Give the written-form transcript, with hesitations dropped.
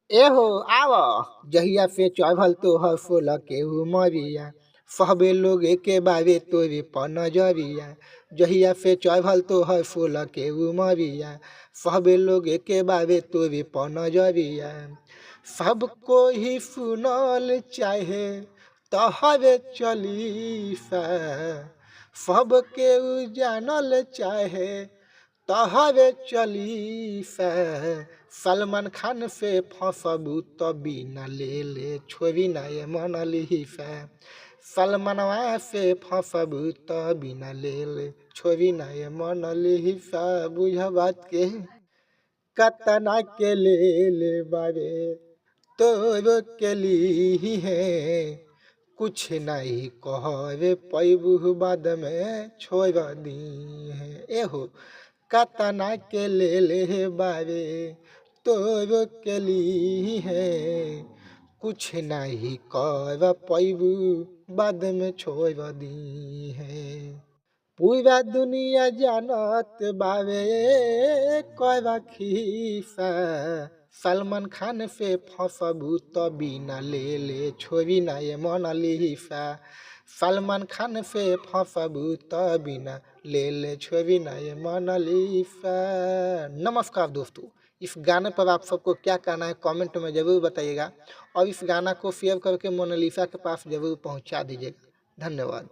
एहो आव जहिया से चढ़ल तोहर सोलह के उमरिया सहबे लोग एके बारे तोरे पर नजरिया। जहिया से चढ़ल तोहर सोलह के उमरिया सहबे लोग एके बारे तोरे पर नजरिया। सबको ही सुनल चाहे तहरे चलीसा, सबके जानल चाहे तहरे चलीसा। सलमान खान से फंसबू तो बिना ले ले छोरी ना ये मोनालिसा। सलमानवा से फंसबू तो बिना ले ले छोरी ना ये मोनालिसा। बुझ बात के कतना के ले ले बारे तोरो के ली है, कुछ नहीं कहवे पैबू बाद में छोड़ दी है। एहो कतना के ले ले बारे तोरो के ली है, कुछ नहीं कर पैबू बाद में छोड़ दी है। पूरा दुनिया जानत बावे कर खीसा। सलमान खान से फंसबू तो बिना ले ले छोरी ना ये मोनालिसा। सलमान खान से फंसबू तो बिना ले ले छोरी ना ये मोनालिसा। नमस्कार दोस्तों, इस गाने पर आप सबको क्या कहना है कमेंट में ज़रूर बताइएगा और इस गाना को शेयर करके मोनालिसा के पास ज़रूर पहुंचा दीजिएगा। धन्यवाद।